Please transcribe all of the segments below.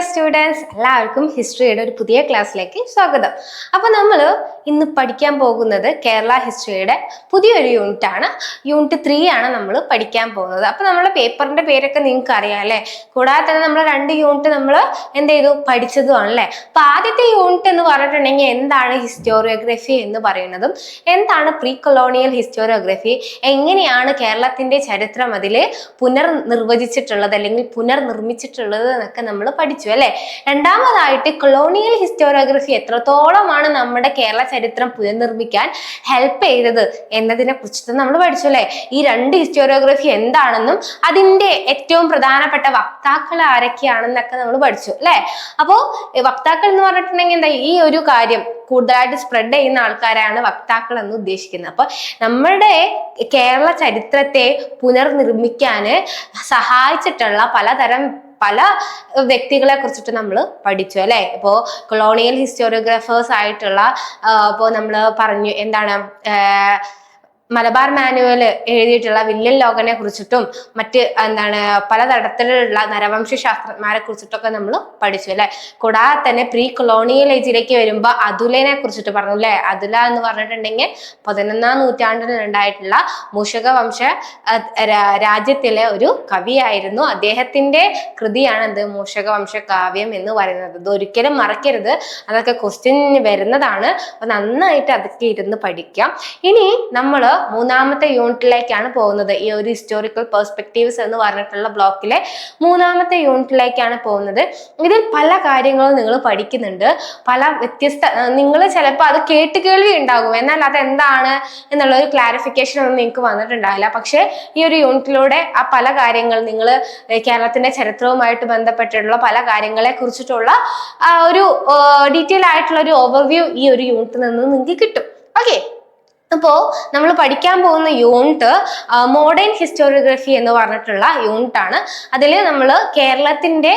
Students, എല്ലാവർക്കും ഹിസ്റ്ററിയുടെ ഒരു പുതിയ ക്ലാസ്സിലേക്ക് സ്വാഗതം. അപ്പൊ നമ്മൾ ഇന്ന് പഠിക്കാൻ പോകുന്നത് കേരള ഹിസ്റ്ററിയുടെ പുതിയൊരു യൂണിറ്റ് ആണ്. യൂണിറ്റ് 3 ആണ് നമ്മൾ പഠിക്കാൻ പോകുന്നത്. അപ്പൊ നമ്മുടെ പേപ്പറിന്റെ പേരൊക്കെ നിങ്ങൾക്ക് അറിയാം അല്ലെ. കൂടാതെ തന്നെ നമ്മൾ 2 യൂണിറ്റ് നമ്മൾ എന്ത് ചെയ്തു പഠിച്ചതുമാണ് അല്ലെ. അപ്പൊ ആദ്യത്തെ യൂണിറ്റ് എന്ന് പറഞ്ഞിട്ടുണ്ടെങ്കിൽ എന്താണ് ഹിസ്റ്റോറിയോഗ്രഫി എന്ന് പറയുന്നതും, എന്താണ് പ്രീ കൊളോണിയൽ ഹിസ്റ്റോറിയോഗ്രഫി, എങ്ങനെയാണ് കേരളത്തിന്റെ ചരിത്രം അതില് പുനർനിർവചിച്ചിട്ടുള്ളത് അല്ലെങ്കിൽ പുനർനിർമ്മിച്ചിട്ടുള്ളത് എന്നൊക്കെ നമ്മൾ പഠിച്ചു അല്ലെ. രണ്ടാമതായിട്ട് കൊളോണിയൽ ഹിസ്റ്റോറിയോഗ്രഫി എത്രത്തോളമാണ് നമ്മുടെ കേരള ചരിത്രം പുനർനിർമ്മിക്കാൻ ഹെൽപ്പ് ചെയ്തത് എന്നതിനെ കുറിച്ചിട്ട് നമ്മൾ പഠിച്ചു അല്ലെ. ഈ 2 ഹിസ്റ്റോറിയോഗ്രഫി എന്താണെന്നും അതിന്റെ ഏറ്റവും പ്രധാനപ്പെട്ട വക്താക്കൾ ആരൊക്കെയാണെന്നൊക്കെ നമ്മൾ പഠിച്ചു അല്ലെ. അപ്പോ വക്താക്കൾ എന്ന് പറഞ്ഞിട്ടുണ്ടെങ്കിൽ എന്താ, ഈ ഒരു കാര്യം കൂടുതലായിട്ട് സ്പ്രെഡ് ചെയ്യുന്ന ആൾക്കാരാണ് വക്താക്കൾ എന്ന് ഉദ്ദേശിക്കുന്നത്. അപ്പൊ നമ്മുടെ കേരള ചരിത്രത്തെ പുനർനിർമ്മിക്കാന് സഹായിച്ചിട്ടുള്ള പല വ്യക്തികളെ കുറിച്ചിട്ട് നമ്മൾ പഠിച്ചു അല്ലെ. ഇപ്പോ കൊളോണിയൽ ഹിസ്റ്റോറിയോഗ്രാഫേഴ്സ് ആയിട്ടുള്ള ഇപ്പോൾ നമ്മൾ പറഞ്ഞു എന്താണ് മലബാർ മാനുവൽ എഴുതിയിട്ടുള്ള വില്യം ലോഗനെ കുറിച്ചിട്ടും മറ്റ് എന്താണ് പലതരത്തിലുള്ള നരവംശ ശാസ്ത്രജ്ഞന്മാരെ കുറിച്ചിട്ടൊക്കെ നമ്മൾ പഠിച്ചു അല്ലെ. കൂടാതെ തന്നെ പ്രീ കൊളോണിയൽ ഏജിലേക്ക് വരുമ്പോൾ അതുലനെ കുറിച്ചിട്ട് പറഞ്ഞു അല്ലെ. അതുല എന്ന് പറഞ്ഞിട്ടുണ്ടെങ്കിൽ 11ാം നൂറ്റാണ്ടിൽ ഉണ്ടായിട്ടുള്ള മൂഷക വംശ രാജ്യത്തിലെ ഒരു കവിയായിരുന്നു. അദ്ദേഹത്തിന്റെ കൃതിയാണ് എന്ത് മൂഷക വംശ കാവ്യം എന്ന് പറയുന്നത്. ഇത് ഒരിക്കലും മറക്കരുത്, അതൊക്കെ ക്വസ്റ്റ്യൻ വരുന്നതാണ്. അപ്പൊ നന്നായിട്ട് അതൊക്കെ ഇരുന്ന് പഠിക്കാം. ഇനി നമ്മൾ 3ാമത്തെ യൂണിറ്റിലേക്കാണ് പോകുന്നത്. ഈ ഒരു ഹിസ്റ്റോറിക്കൽ പെർസ്പെക്റ്റീവ്സ് എന്ന് പറഞ്ഞിട്ടുള്ള ബ്ലോക്കിലെ 3ാമത്തെ യൂണിറ്റിലേക്കാണ് പോകുന്നത്. ഇതിൽ പല കാര്യങ്ങളും നിങ്ങൾ പഠിക്കുന്നുണ്ട്. പല വ്യത്യസ്ത നിങ്ങൾ ചിലപ്പോൾ അത് കേൾവി ഉണ്ടാകും, എന്നാൽ അതെന്താണ് എന്നുള്ള ഒരു ക്ലാരിഫിക്കേഷൻ ഒന്നും നിങ്ങൾക്ക് വന്നിട്ടുണ്ടാവില്ല. പക്ഷെ ഈ ഒരു യൂണിറ്റിലൂടെ ആ പല കാര്യങ്ങൾ നിങ്ങൾ കേരളത്തിന്റെ ചരിത്രവുമായിട്ട് ബന്ധപ്പെട്ടിട്ടുള്ള പല കാര്യങ്ങളെ കുറിച്ചിട്ടുള്ള ഒരു ഡീറ്റെയിൽ ആയിട്ടുള്ള ഒരു ഓവർവ്യൂ ഈ ഒരു യൂണിറ്റിൽ നിന്ന് നിങ്ങൾക്ക് കിട്ടും. ഓക്കെ, അപ്പോ നമ്മൾ പഠിക്കാൻ പോകുന്ന യൂണിറ്റ് മോഡേൺ ഹിസ്റ്റോറിയോഗ്രഫി എന്ന് പറഞ്ഞിട്ടുള്ള യൂണിറ്റ് ആണ്. അതിൽ നമ്മൾ കേരളത്തിന്റെ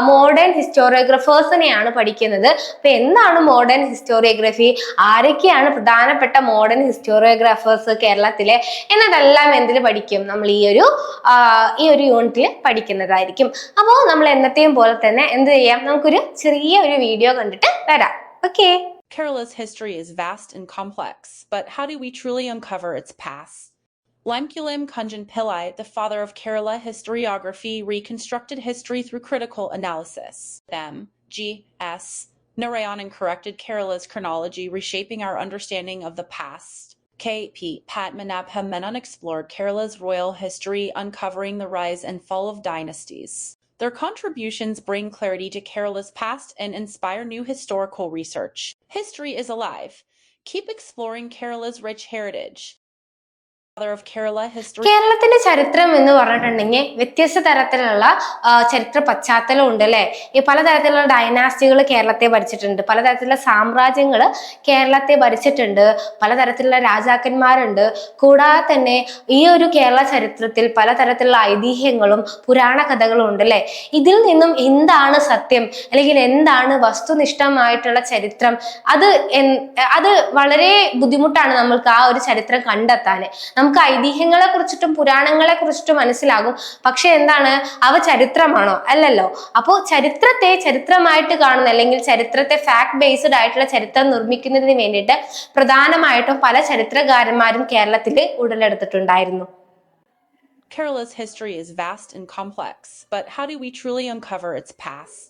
മോഡേൺ ഹിസ്റ്റോറിയോഗ്രഫേഴ്സിനെയാണ് പഠിക്കുന്നത്. അപ്പൊ എന്താണ് മോഡേൺ ഹിസ്റ്റോറിയോഗ്രഫി, ആരൊക്കെയാണ് പ്രധാനപ്പെട്ട മോഡേൺ ഹിസ്റ്റോറിയോഗ്രാഫേഴ്സ് കേരളത്തിലെ എന്നതെല്ലാം എന്തിൽ പഠിക്കും, നമ്മൾ ഈ ഒരു യൂണിറ്റിൽ പഠിക്കുന്നതായിരിക്കും. അപ്പോൾ നമ്മൾ എന്നത്തെയും പോലെ തന്നെ എന്ത് ചെയ്യാം, നമുക്കൊരു ചെറിയ ഒരു വീഡിയോ കണ്ടിട്ട് വരാം. Okay. Kerala's history is vast and complex, but how do we truly uncover its past? Lemkulim Kunjan Pillai, the father of Kerala historiography, reconstructed history through critical analysis. M.G.S. Narayanan corrected Kerala's chronology, reshaping our understanding of the past. K.P. Padmanabha Menon explored Kerala's royal history, uncovering the rise and fall of dynasties. Their contributions bring clarity to Kerala's past and inspire new historical research. History is alive. Keep exploring Kerala's rich heritage. കേരളത്തിന്റെ ചരിത്രം എന്ന് പറഞ്ഞിട്ടുണ്ടെങ്കിൽ വ്യത്യസ്ത തരത്തിലുള്ള ചരിത്ര പശ്ചാത്തലം ഉണ്ട് അല്ലെ. ഈ പലതരത്തിലുള്ള ഡൈനാസ്റ്റികൾ കേരളത്തെ ഭരിച്ചിട്ടുണ്ട്, പലതരത്തിലുള്ള സാമ്രാജ്യങ്ങൾ കേരളത്തെ ഭരിച്ചിട്ടുണ്ട്, പലതരത്തിലുള്ള രാജാക്കന്മാരുണ്ട്. കൂടാതെ തന്നെ ഈ ഒരു കേരള ചരിത്രത്തിൽ പലതരത്തിലുള്ള ഐതിഹ്യങ്ങളും പുരാണ കഥകളും ഉണ്ട് അല്ലെ. ഇതിൽ നിന്നും എന്താണ് സത്യം അല്ലെങ്കിൽ എന്താണ് വസ്തുനിഷ്ഠമായിട്ടുള്ള ചരിത്രം, അത് വളരെ ബുദ്ധിമുട്ടാണ് നമ്മൾക്ക് ആ ഒരു ചരിത്രം കണ്ടെത്താൻ. നമുക്ക് ഐതിഹ്യങ്ങളെ കുറിച്ചിട്ടും പുരാണങ്ങളെ കുറിച്ചിട്ടും മനസ്സിലാകും, പക്ഷെ എന്താണ് അവ ചരിത്രമാണോ? അല്ലല്ലോ. അപ്പോൾ ചരിത്രത്തെ ചരിത്രമായിട്ട് കാണുന്ന അല്ലെങ്കിൽ ചരിത്രത്തെ ഫാക്ട് ബേസ്ഡ് ആയിട്ടുള്ള ചരിത്രം നിർമ്മിക്കുന്നതിന് വേണ്ടിയിട്ട് പ്രധാനമായിട്ടും പല ചരിത്രകാരന്മാരും കേരളത്തിൽ ഉടലെടുത്തിട്ടുണ്ടായിരുന്നു. Kerala's history is vast and complex, but how do we truly uncover its past?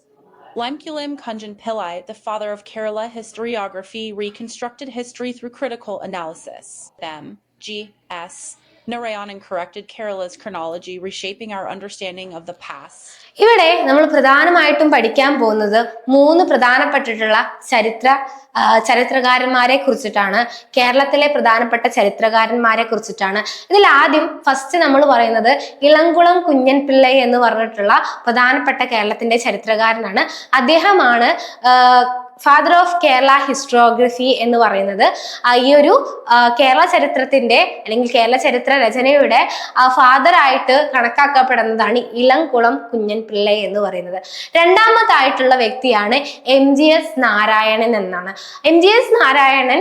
Lemkulim Kunjan Pillai, the father of Kerala historiography, reconstructed history through critical analysis. M.G.S. Narayanan corrected Kerala's chronology, reshaping our understanding of the past. ഇവിടെ നമ്മൾ പ്രധാനമായിട്ടും പഠിക്കാൻ പോകുന്നത് 3 പ്രധാനപ്പെട്ടിട്ടുള്ള ചരിത്രകാരന്മാരെ കുറിച്ചിട്ടാണ്. കേരളത്തിലെ പ്രധാനപ്പെട്ട ചരിത്രകാരന്മാരെ കുറിച്ചിട്ടാണ്. ഇതിൽ ആദ്യം ഫസ്റ്റ് നമ്മൾ പറയുന്നത് ഇളംകുളം കുഞ്ഞൻ പിള്ളൈ എന്ന് പറഞ്ഞിട്ടുള്ള പ്രധാനപ്പെട്ട കേരളത്തിന്റെ ചരിത്രകാരനാണ്. അദ്ദേഹമാണ് ഫാദർ ഓഫ് കേരള ഹിസ്റ്റോഗ്രഫി എന്ന് പറയുന്നത് ഈ ഒരു കേരള ചരിത്രത്തിന്റെ അല്ലെങ്കിൽ കേരള ചരിത്ര രചനയുടെ ഫാദർ ആയിട്ട് കണക്കാക്കപ്പെടുന്നതാണ് ഇളംകുളം കുഞ്ഞൻ പിള്ളை എന്ന് പറയുന്നത്. രണ്ടാമതായിട്ടുള്ള വ്യക്തിയാണ് MGS നാരായണൻ എന്നാണ്. MGS നാരായണൻ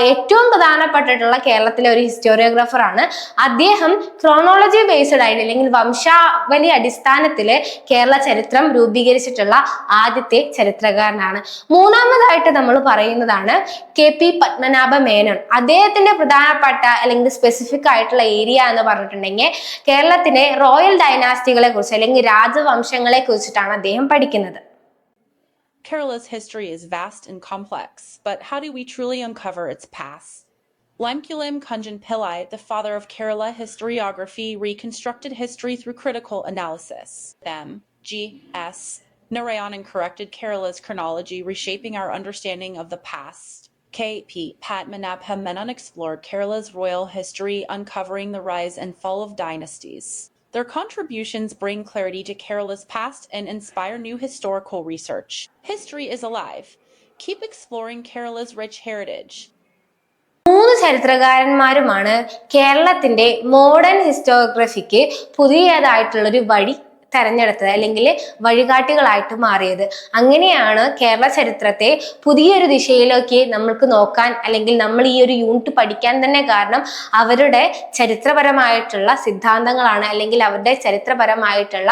ഏറ്റവും പ്രധാനപ്പെട്ടിട്ടുള്ള കേരളത്തിലെ ഒരു ഹിസ്റ്റോറിയോഗ്രാഫർ ആണ്. അദ്ദേഹം ക്രോണോളജി ബേസ്ഡ് ആയിട്ട് അല്ലെങ്കിൽ വംശാവലി അടിസ്ഥാനത്തില് കേരള ചരിത്രം രൂപീകരിച്ചിട്ടുള്ള ആദ്യത്തെ ചരിത്രകാരനാണ്. മൂന്നാമതായിട്ട് നമ്മൾ പറയുന്നതാണ് KP പത്മനാഭ മേനോൻ. അദ്ദേഹത്തിന്റെ പ്രധാനപ്പെട്ട അല്ലെങ്കിൽ സ്പെസിഫിക് ആയിട്ടുള്ള ഏരിയ എന്ന് പറഞ്ഞിട്ടുണ്ടെങ്കിൽ കേരളത്തിലെ റോയൽ ഡൈനാസ്റ്റികളെ കുറിച്ച് അല്ലെങ്കിൽ രാജവംശങ്ങളെ കുറിച്ചിട്ടാണ് അദ്ദേഹം പഠിക്കുന്നത്. Kerala's history is vast and complex, but how do we truly uncover its past? Lemkulim Kunjan Pillai, the father of Kerala historiography, reconstructed history through critical analysis. M.G.S. Narayanan corrected Kerala's chronology, reshaping our understanding of the past. K.P. Padmanabha Menon explored Kerala's royal history, uncovering the rise and fall of dynasties. Their contributions bring clarity to Kerala's past and inspire new historical research. History is alive. Keep exploring Kerala's rich heritage. മൂന്ന് ചരിത്രകാരന്മാരുമാണ് കേരളത്തിന്റെ modern ഹിസ്റ്റോഗ്രഫിക്ക് പുതിയതായിട്ടുള്ളൊരു വഴി തെരഞ്ഞെടുത്തത് അല്ലെങ്കിൽ വഴികാട്ടികളായിട്ട് മാറിയത്. അങ്ങനെയാണ് കേരള ചരിത്രത്തെ പുതിയൊരു ദിശയിലേക്ക് നമ്മൾക്ക് നോക്കാൻ അല്ലെങ്കിൽ നമ്മൾ ഈ ഒരു യൂണിറ്റ് പഠിക്കാൻ തന്നെ കാരണം അവരുടെ ചരിത്രപരമായിട്ടുള്ള സിദ്ധാന്തങ്ങളാണ് അല്ലെങ്കിൽ അവരുടെ ചരിത്രപരമായിട്ടുള്ള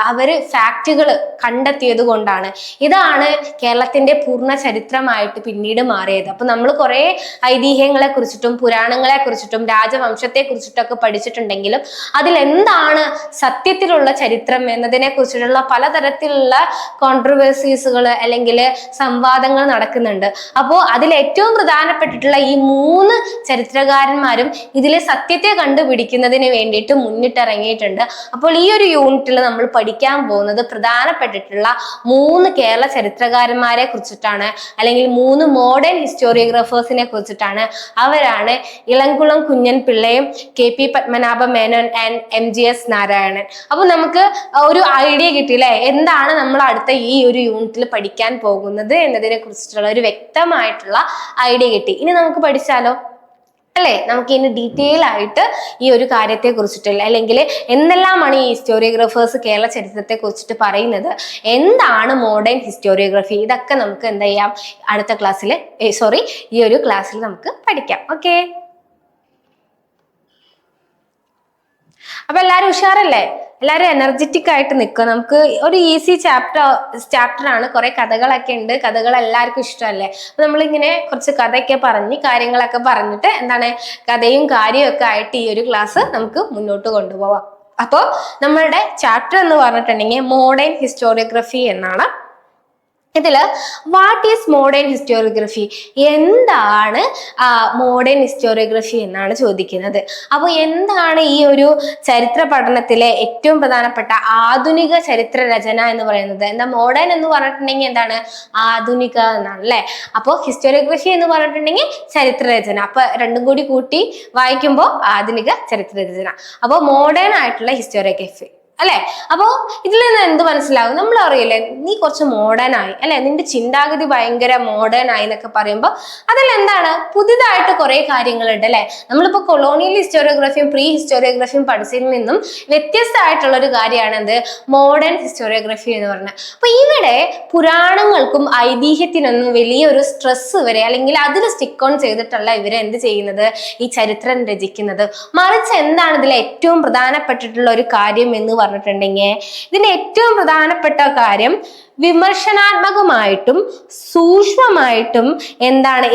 അവര് ഫാക്റ്റുകൾ കണ്ടെത്തിയത് കൊണ്ടാണ്. ഇതാണ് കേരളത്തിന്റെ പൂർണ്ണ ചരിത്രമായിട്ട് പിന്നീട് മാറിയത്. അപ്പൊ നമ്മൾ കുറെ ഐതിഹ്യങ്ങളെ കുറിച്ചിട്ടും പുരാണങ്ങളെ കുറിച്ചിട്ടും രാജവംശത്തെ കുറിച്ചിട്ടൊക്കെ പഠിച്ചിട്ടുണ്ടെങ്കിലും അതിൽ എന്താണ് സത്യത്തിലുള്ള ചരിത്രം എന്നതിനെ കുറിച്ചിട്ടുള്ള പലതരത്തിലുള്ള കോൺട്രവേഴ്സീസുകൾ അല്ലെങ്കിൽ സംവാദങ്ങൾ നടക്കുന്നുണ്ട്. അപ്പോൾ അതിൽ ഏറ്റവും പ്രധാനപ്പെട്ടിട്ടുള്ള ഈ മൂന്ന് ചരിത്രകാരന്മാരും ഇതിലെ സത്യത്തെ കണ്ടുപിടിക്കുന്നതിന് വേണ്ടിയിട്ട് മുന്നിട്ടിറങ്ങിയിട്ടുണ്ട്. അപ്പോൾ ഈ ഒരു യൂണിറ്റിൽ നമ്മൾ പഠിക്കാൻ പോകുന്നത് പ്രധാനപ്പെട്ടിട്ടുള്ള മൂന്ന് കേരള ചരിത്രകാരന്മാരെ കുറിച്ചിട്ടാണ് അല്ലെങ്കിൽ മൂന്ന് മോഡേൺ ഹിസ്റ്റോറിയോഗ്രാഫേഴ്സിനെ കുറിച്ചിട്ടാണ്. അവരാണ് ഇളംകുളം കുഞ്ഞൻ പിള്ളയും KP Padmanabha Menon and MGS Narayanan. അപ്പൊ നമുക്ക് ഒരു ഐഡിയ കിട്ടിയില്ലേ എന്താണ് നമ്മൾ അടുത്ത ഈ ഒരു യൂണിറ്റിൽ പഠിക്കാൻ പോകുന്നത് എന്നതിനെ കുറിച്ചിട്ടുള്ള ഒരു വ്യക്തമായിട്ടുള്ള ഐഡിയ കിട്ടി. ഇനി നമുക്ക് പഠിച്ചാലോ അല്ലേ? നമുക്ക് ഇനി ഡീറ്റെയിൽ ആയിട്ട് ഈ ഒരു കാര്യത്തെ കുറിച്ചിട്ടില്ല അല്ലെങ്കിൽ എന്തെല്ലാമാണ് ഈ ഹിസ്റ്റോറിയോഗ്രാഫേഴ്സ് കേരള ചരിത്രത്തെ കുറിച്ചിട്ട് പറയുന്നത്, എന്താണ് മോഡേൺ ഹിസ്റ്റോറിയോഗ്രഫി, ഇതൊക്കെ നമുക്ക് എന്താ ചെയ്യാം അടുത്ത ക്ലാസ്സിൽ ഈ ഒരു ക്ലാസ്സിൽ നമുക്ക് പഠിക്കാം. ഓക്കെ, അപ്പൊ എല്ലാരും ഉഷാറല്ലേ? എല്ലാവരും എനർജറ്റിക് ആയിട്ട് നിൽക്കുക. നമുക്ക് ഒരു ഈസി ചാപ്റ്റർ ആണ്. കുറെ കഥകളൊക്കെ ഉണ്ട്. കഥകൾ എല്ലാവർക്കും ഇഷ്ടമല്ലേ? അപ്പൊ നമ്മളിങ്ങനെ കുറച്ച് കഥയൊക്കെ പറഞ്ഞ് കാര്യങ്ങളൊക്കെ പറഞ്ഞിട്ട് എന്താണ് കഥയും കാര്യവും ഒക്കെ ആയിട്ട് ഈ ഒരു ക്ലാസ് നമുക്ക് മുന്നോട്ട് കൊണ്ടുപോവാം. അപ്പോൾ നമ്മളുടെ ചാപ്റ്റർ എന്ന് പറഞ്ഞിട്ടുണ്ടെങ്കിൽ മോഡേൺ ഹിസ്റ്റോറിയോഗ്രഫി എന്നാണ്. ഇതില് വാട്ട് ഈസ് മോഡേൺ ഹിസ്റ്റോറിയോഗ്രഫി, എന്താണ് മോഡേൺ ഹിസ്റ്റോറിയോഗ്രഫി എന്നാണ് ചോദിക്കുന്നത്. അപ്പോൾ എന്താണ് ഈ ഒരു ചരിത്ര പഠനത്തിലെ ഏറ്റവും പ്രധാനപ്പെട്ട ആധുനിക ചരിത്ര രചന എന്ന് പറയുന്നത്? എന്താ മോഡേൺ എന്ന് പറഞ്ഞിട്ടുണ്ടെങ്കിൽ എന്താണ് ആധുനിക എന്നാണ് അല്ലെ? അപ്പോൾ ഹിസ്റ്റോറിയോഗ്രഫി എന്ന് പറഞ്ഞിട്ടുണ്ടെങ്കിൽ ചരിത്ര രചന. അപ്പൊ രണ്ടും കൂടി കൂട്ടി വായിക്കുമ്പോൾ ആധുനിക ചരിത്ര രചന. അപ്പോൾ മോഡേൺ ആയിട്ടുള്ള ഹിസ്റ്റോറിയോഗ്രഫി അല്ലെ? അപ്പോ ഇതിൽ നിന്ന് എന്ത് മനസ്സിലാവും? നമ്മൾ അറിയില്ലേ നീ കുറച്ച് മോഡേൺ ആയി അല്ലെ, നിന്റെ ചിന്താഗതി ഭയങ്കര മോഡേൺ ആയി എന്നൊക്കെ പറയുമ്പോൾ അതിൽ എന്താണ് പുതിയതായിട്ട് കുറെ കാര്യങ്ങളുണ്ട് അല്ലെ. നമ്മളിപ്പോ കൊളോണിയൽ ഹിസ്റ്റോറിയോഗ്രഫിയും പ്രീ ഹിസ്റ്റോറിയോഗ്രഫിയും പഠിച്ചതിൽ നിന്നും വ്യത്യസ്തമായിട്ടുള്ള ഒരു കാര്യമാണ് എന്ത് മോഡേൺ ഹിസ്റ്റോറിയോഗ്രഫി എന്ന് പറഞ്ഞത്. അപ്പൊ ഇവിടെ പുരാണങ്ങൾക്കും ഐതിഹ്യത്തിനൊന്നും വലിയൊരു സ്ട്രെസ് വരെ അല്ലെങ്കിൽ അതിൽ സ്റ്റിക്ക് ഓൺ ചെയ്തിട്ടല്ല ഇവര് എന്ത് ചെയ്യുന്നത് ഈ ചരിത്രം രചിക്കുന്നത്. മറിച്ച് എന്താണ് ഇതിൽ ഏറ്റവും പ്രധാനപ്പെട്ടിട്ടുള്ള ഒരു കാര്യം എന്ന് പറഞ്ഞിട്ടുണ്ടെങ്കിൽ ഇതിന്റെ ഏറ്റവും പ്രധാനപ്പെട്ട കാര്യം വിമർശനാത്മകമായിട്ടും സൂക്ഷ്മമായിട്ടും എന്താണ്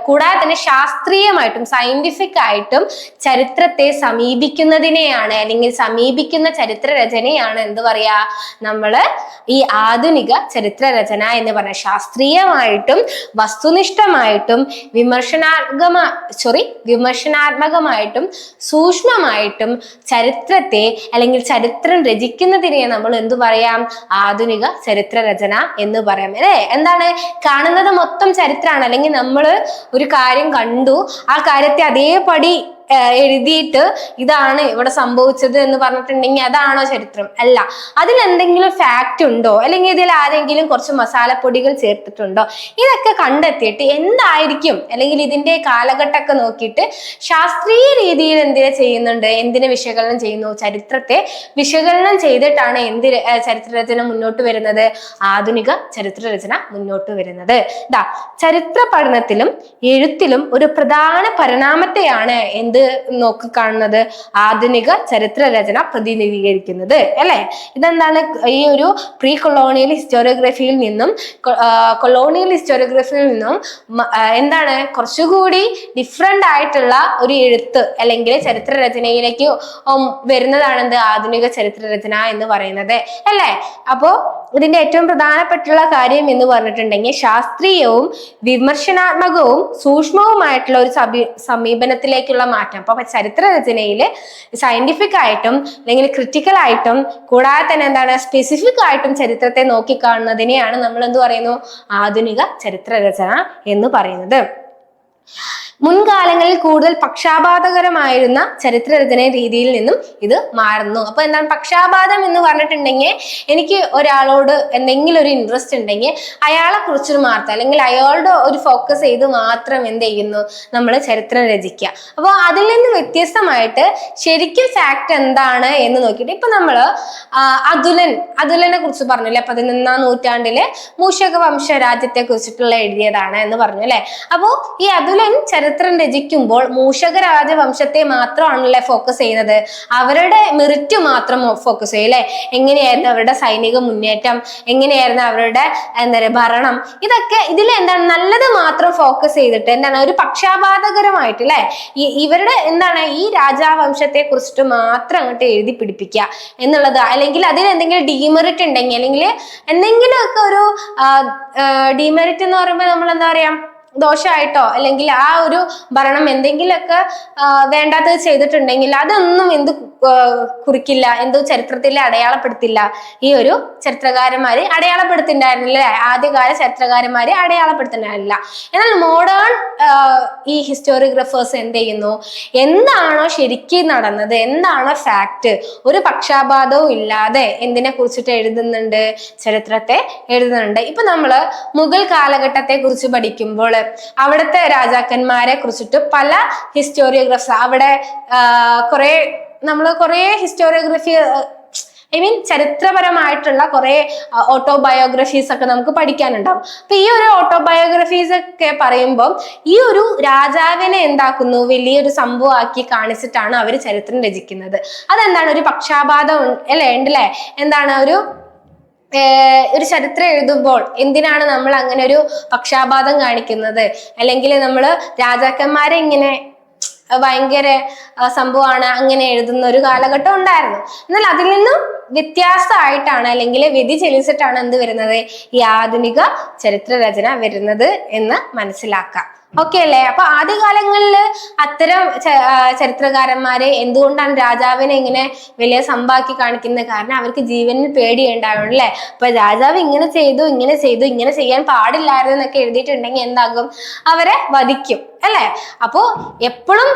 കൂടാതെ തന്നെ ശാസ്ത്രീയമായിട്ടും സയന്റിഫിക് ആയിട്ടും ചരിത്രത്തെ സമീപിക്കുന്നതിനെയാണ് അല്ലെങ്കിൽ സമീപിക്കുന്ന ചരിത്ര രചനയാണ് എന്ത് പറയാ നമ്മള് ഈ ആധുനിക ചരിത്ര രചന എന്ന് പറഞ്ഞ. ശാസ്ത്രീയമായിട്ടും വസ്തുനിഷ്ഠമായിട്ടും വിമർശനാത്മകമായിട്ടും സൂക്ഷ്മമായിട്ടും ചരിത്രത്തെ അല്ലെങ്കിൽ ചരിത്രം രചിക്കുന്നതിനെ നമ്മൾ എന്തു പറയാം ആധുനിക ചരിത്ര രചന എന്ന് പറയാം അല്ലേ. എന്താണ് കാണുന്നത് മൊത്തം ചരിത്രമാണ് അല്ലെങ്കിൽ നമ്മൾ ഒരു കാര്യം കണ്ടു ആ കാര്യത്തെ അതേപടി എഴുതിയിട്ട് ഇതാണ് ഇവിടെ സംഭവിച്ചത് എന്ന് പറഞ്ഞിട്ടുണ്ടെങ്കിൽ അതാണോ ചരിത്രം? അല്ല. അതിൽ എന്തെങ്കിലും ഫാക്റ്റ് ഉണ്ടോ, അല്ലെങ്കിൽ ഇതിൽ ആരെങ്കിലും കുറച്ച് മസാലപ്പൊടികൾ ചേർത്തിട്ടുണ്ടോ, ഇതൊക്കെ കണ്ടെത്തിയിട്ട് എന്തായിരിക്കും, അല്ലെങ്കിൽ ഇതിന്റെ കാലഘട്ടമൊക്കെ നോക്കിയിട്ട് ശാസ്ത്രീയ രീതിയിൽ എന്തിനെ ചെയ്യുന്നുണ്ട്, എന്തിനെ വിശകലനം ചെയ്യുന്നു, ചരിത്രത്തെ വിശകലനം ചെയ്തിട്ടാണ് ചരിത്രരചന മുന്നോട്ട് വരുന്നത്, ആധുനിക ചരിത്രരചന മുന്നോട്ട് വരുന്നത്. ചരിത്ര പഠനത്തിലും എഴുത്തിലും ഒരു പ്രധാന പരിണാമത്തെയാണ് എന്ത് നോക്കിക്കാണുന്നത്, ആധുനിക ചരിത്രരചന പ്രതിനിധീകരിക്കുന്നത് അല്ലെ. ഇതെന്താണ്, ഈ ഒരു പ്രീ കൊളോണിയൽ ഹിസ്റ്റോറിയോഗ്രഫിയിൽ നിന്നും കൊളോണിയൽ ഹിസ്റ്റോറിയോഗ്രഫിയിൽ നിന്നും എന്താണ് കുറച്ചുകൂടി ഡിഫറെന്റ് ആയിട്ടുള്ള ഒരു എഴുത്ത് അല്ലെങ്കിൽ ചരിത്രരചനയിലേക്ക് വരുന്നതാണ് എന്ത്, ആധുനിക ചരിത്രരചന എന്ന് പറയുന്നത് അല്ലെ. അപ്പോ ഇതിന്റെ ഏറ്റവും പ്രധാനപ്പെട്ടുള്ള കാര്യം എന്ന് പറഞ്ഞിട്ടുണ്ടെങ്കിൽ ശാസ്ത്രീയവും വിമർശനാത്മകവും സൂക്ഷ്മവുമായിട്ടുള്ള ഒരു സമീപനത്തിലേക്കുള്ള മാറ്റം. അപ്പൊ ചരിത്രരചനയിൽ സയന്റിഫിക് ആയിട്ടും അല്ലെങ്കിൽ ക്രിറ്റിക്കൽ ആയിട്ടും കൂടാതെ തന്നെ എന്താണ് സ്പെസിഫിക് ആയിട്ടും ചരിത്രത്തെ നോക്കിക്കാണുന്നതിനെയാണ് നമ്മൾ എന്ത് പറയുന്നു, ആധുനിക ചരിത്രരചന എന്ന് പറയുന്നത്. മുൻകാലങ്ങളിൽ കൂടുതൽ പക്ഷാപാതകരമായിരുന്ന ചരിത്രരചന രീതിയിൽ നിന്നും ഇത് മാറുന്നു. അപ്പൊ എന്താണ് പക്ഷാപാതം എന്ന് പറഞ്ഞിട്ടുണ്ടെങ്കിൽ, എനിക്ക് ഒരാളോട് എന്തെങ്കിലും ഒരു ഇൻട്രസ്റ്റ് ഉണ്ടെങ്കിൽ അയാളെ കുറിച്ച് മാത്രം അല്ലെങ്കിൽ അയാളുടെ ഒരു ഫോക്കസ് ചെയ്ത് മാത്രം എന്ത് ചെയ്യുന്നു, നമ്മൾ ചരിത്രം രചിക്കുക. അപ്പോൾ അതിൽ നിന്ന് വ്യത്യസ്തമായിട്ട് ശരിക്കും ഫാക്ട് എന്താണ് എന്ന് നോക്കിയിട്ട്, ഇപ്പൊ നമ്മള് അതുലനെ കുറിച്ച് പറഞ്ഞില്ലേ, 11ാം നൂറ്റാണ്ടിലെ മൂഷക വംശ രാജ്യത്തെ കുറിച്ചിട്ടുള്ള എഴുതിയതാണ് എന്ന് പറഞ്ഞു അല്ലെ. അപ്പോ ഈ അതുലൻ ചരിത്രം രചിക്കുമ്പോൾ മൂഷക രാജവംശത്തെ മാത്രമാണല്ലേ ഫോക്കസ് ചെയ്യുന്നത്, അവരുടെ മെറിറ്റ് മാത്രം ഫോക്കസ് ചെയ്യും അല്ലെ. എങ്ങനെയായിരുന്നു അവരുടെ സൈനിക മുന്നേറ്റം, എങ്ങനെയായിരുന്നു അവരുടെ ഭരണം, ഇതൊക്കെ ഇതിൽ എന്താണ് നല്ലത് മാത്രം ഫോക്കസ് ചെയ്തിട്ട് എന്താണ് ഒരു പക്ഷാപാതകരമായിട്ട് അല്ലെ ഇവരുടെ എന്താണ് ഈ രാജാവംശത്തെ കുറിച്ചിട്ട് മാത്രം അങ്ങോട്ട് എഴുതി പിടിപ്പിക്കുക എന്നുള്ളത്. അല്ലെങ്കിൽ അതിൽ എന്തെങ്കിലും ഡീമെറിറ്റ് ഉണ്ടെങ്കിൽ, അല്ലെങ്കിൽ എന്തെങ്കിലുമൊക്കെ ഒരു ഡീമെറിറ്റ് എന്ന് പറയുമ്പോൾ നമ്മൾ എന്താ പറയാ, ദോഷമായിട്ടോ അല്ലെങ്കിൽ ആ ഒരു ഭരണം എന്തെങ്കിലുമൊക്കെ വേണ്ടാത്തത് ചെയ്തിട്ടുണ്ടെങ്കിൽ അതൊന്നും കുറിക്കില്ല, ചരിത്രത്തിൽ അടയാളപ്പെടുത്തില്ല. ഈ ഒരു ചരിത്രകാരന്മാര് അടയാളപ്പെടുത്തിണ്ടായിരുന്നില്ല, ആദ്യകാല ചരിത്രകാരന്മാര് അടയാളപ്പെടുത്തിണ്ടായിരുന്നില്ല. എന്നാൽ മോഡേൺ ഈ ഹിസ്റ്റോറിയോഗ്രഫേഴ്സ് എന്ത് ചെയ്യുന്നു, എന്താണോ ശരിക്കും നടന്നത്, എന്താണോ ഫാക്ട്, ഒരു പക്ഷാപാതവും ഇല്ലാതെ എന്തിനെ കുറിച്ചിട്ട് എഴുതുന്നുണ്ട്, ചരിത്രത്തെ എഴുതുന്നുണ്ട്. ഇപ്പൊ നമ്മള് മുഗൾ കാലഘട്ടത്തെ കുറിച്ച് പഠിക്കുമ്പോൾ അവിടുത്തെ രാജാക്കന്മാരെ കുറിച്ചിട്ട് പല ഹിസ്റ്റോറിയോഗ്രഫേഴ്സ് അവിടെ കുറെ ഹിസ്റ്റോറിയോഗ്രഫി ചരിത്രപരമായിട്ടുള്ള കുറെ ഓട്ടോബയോഗ്രഫീസ് ഒക്കെ നമുക്ക് പഠിക്കാനുണ്ടാവും. അപ്പൊ ഈ ഒരു ഓട്ടോബയോഗ്രഫീസ് ഒക്കെ പറയുമ്പോൾ ഈ ഒരു രാജാവിനെ എന്താക്കുന്നു, വലിയൊരു സംഭവമാക്കി കാണിച്ചിട്ടാണ് അവർ ചരിത്രം രചിക്കുന്നത്. അതെന്താണ്, ഒരു പക്ഷാപാതം അല്ലേ ഉണ്ടല്ലേ, എന്താണ് ഒരു ചരിത്രം എഴുതുമ്പോൾ എന്തിനാണ് നമ്മൾ അങ്ങനെ ഒരു പക്ഷാപാതം കാണിക്കുന്നത്, അല്ലെങ്കിൽ നമ്മൾ രാജാക്കന്മാരെ ഇങ്ങനെ ഭയങ്കര സംഭവമാണ് അങ്ങനെ എഴുതുന്ന ഒരു കാലഘട്ടം ഉണ്ടായിരുന്നു. എന്നാൽ അതിൽ നിന്നും വ്യത്യാസമായിട്ടാണ് അല്ലെങ്കിൽ വ്യതിചലിച്ചിട്ടാണ് എന്ത് വരുന്നത്, ഈ ആധുനിക ചരിത്രരചന വരുന്നത് എന്ന് മനസ്സിലാക്കാം. ഓക്കെ അല്ലേ. അപ്പൊ ആദ്യകാലങ്ങളിൽ അത്തരം ചരിത്രകാരന്മാരെ എന്തുകൊണ്ടാണ് രാജാവിനെ ഇങ്ങനെ വലിയ സംഭവമാക്കി കാണിക്കുന്നത്, കാരണം അവർക്ക് ജീവനിൽ പേടിയുണ്ടാവണം അല്ലെ. അപ്പൊ രാജാവ് ഇങ്ങനെ ചെയ്തു ഇങ്ങനെ ചെയ്യാൻ പാടില്ലായിരുന്നു എന്നൊക്കെ എഴുതിയിട്ടുണ്ടെങ്കിൽ എന്താകും, അവരെ വധിക്കും അല്ലെ. അപ്പോ എപ്പോഴും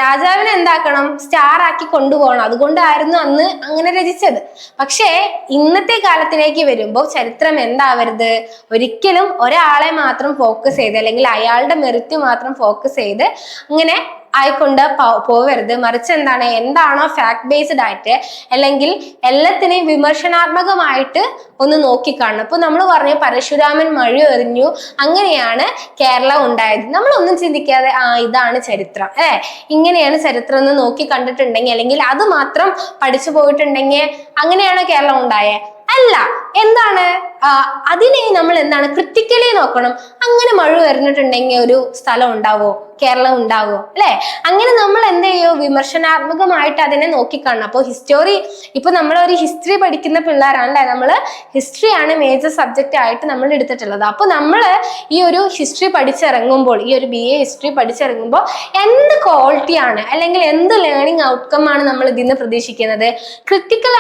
രാജാവിനെ എന്താക്കണം, സ്റ്റാർ ആക്കി കൊണ്ടുപോകണം. അതുകൊണ്ടായിരുന്നു അന്ന് അങ്ങനെ രചിച്ചത്. പക്ഷേ ഇന്നത്തെ കാലത്തിലേക്ക് വരുമ്പോൾ ചരിത്രം എന്താവരുത്, ഒരിക്കലും ഒരാളെ മാത്രം ഫോക്കസ് ചെയ്ത് അല്ലെങ്കിൽ അയാളുടെ മെറിറ്റ് മാത്രം ഫോക്കസ് ചെയ്ത് ഇങ്ങനെ ആയിക്കൊണ്ട് പോവരുത്. മറിച്ച് എന്താണോ ഫാക്ട് ബേസ്ഡ് ആയിട്ട് അല്ലെങ്കിൽ എല്ലാത്തിനെയും വിമർശനാത്മകമായിട്ട് ഒന്ന് നോക്കിക്കാണണം. ഇപ്പൊ നമ്മൾ പറഞ്ഞു പരശുരാമൻ മഴ എറിഞ്ഞു, അങ്ങനെയാണ് കേരളം ഉണ്ടായത്. നമ്മളൊന്നും ചിന്തിക്കാതെ ഇതാണ് ചരിത്രം ഇങ്ങനെയാണ് ചരിത്രം എന്ന് നോക്കി കണ്ടിട്ടുണ്ടെങ്കിൽ അല്ലെങ്കിൽ അത് മാത്രം പഠിച്ചു പോയിട്ടുണ്ടെങ്കിൽ അങ്ങനെയാണ് കേരളം ഉണ്ടായേ? അല്ല. എന്താണ് അതിനെ നമ്മൾ ക്രിട്ടിക്കലി നോക്കണം. അങ്ങനെ മഴ വരുന്നിട്ടുണ്ടെങ്കിൽ ഒരു സ്ഥലം ഉണ്ടാവോ, കേരളം ഉണ്ടാവോ അല്ലെ. അങ്ങനെ നമ്മൾ എന്ത് ചെയ്യോ, വിമർശനാത്മകമായിട്ട് അതിനെ നോക്കിക്കാണണം. അപ്പോൾ ഇപ്പൊ നമ്മളൊരു ഹിസ്റ്ററി പഠിക്കുന്ന പിള്ളേരാണല്ലേ, നമ്മള് ഹിസ്റ്ററിയാണ് മേജർ സബ്ജക്റ്റ് ആയിട്ട് നമ്മൾ എടുത്തിട്ടുള്ളത്. അപ്പൊ നമ്മള് ഈ ഒരു ഹിസ്റ്ററി പഠിച്ചിറങ്ങുമ്പോൾ, ഈ ഒരു BA ഹിസ്റ്ററി പഠിച്ചിറങ്ങുമ്പോൾ എന്ത് ക്വാളിറ്റിയാണ് അല്ലെങ്കിൽ എന്ത് ലേണിംഗ് ഔട്ട്കം ആണ് നമ്മൾ ഇതിൽ നിന്ന് പ്രതീക്ഷിക്കുന്നത്? ക്രിട്ടിക്കൽ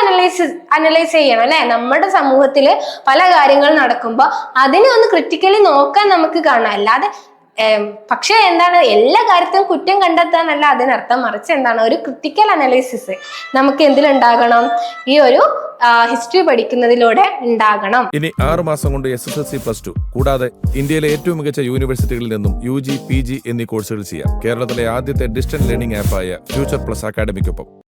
അനലൈസ് ചെയ്യണം അല്ലെ. നമ്മുടെ സമൂഹത്തിൽ പല കാര്യങ്ങൾ നടക്കുമ്പോൾ അതിനെ ഒന്ന് ക്രിട്ടിക്കലി നോക്കാൻ നമുക്ക് കാണാം. അല്ലാതെ പക്ഷെ എന്താണ്, എല്ലാ കാര്യത്തിലും കുറ്റം കണ്ടെത്താന്നല്ല അതിനർത്ഥം. മറിച്ച് എന്താണ്, ഒരു ക്രിട്ടിക്കൽ അനാലിസിസ് നമുക്ക് എന്തിലുണ്ടാകണം, ഈ ഒരു ഹിസ്റ്ററി പഠിക്കുന്നതിലൂടെ ഉണ്ടാകണം. ഇനി 6 മാസം കൊണ്ട് SSLC+2 കൂടാതെ ഇന്ത്യയിലെ ഏറ്റവും മികച്ച യൂണിവേഴ്സിറ്റികളിൽ നിന്നും UG, PG എന്നീ കോഴ്സുകൾ ചെയ്യാം. കേരളത്തിലെ ആദ്യത്തെ ഡിസ്റ്റൻസ് ലേണിംഗ് ആപ്പായ ഫ്യൂച്ചർ പ്ലസ് അക്കാഡമിക്കൊപ്പം.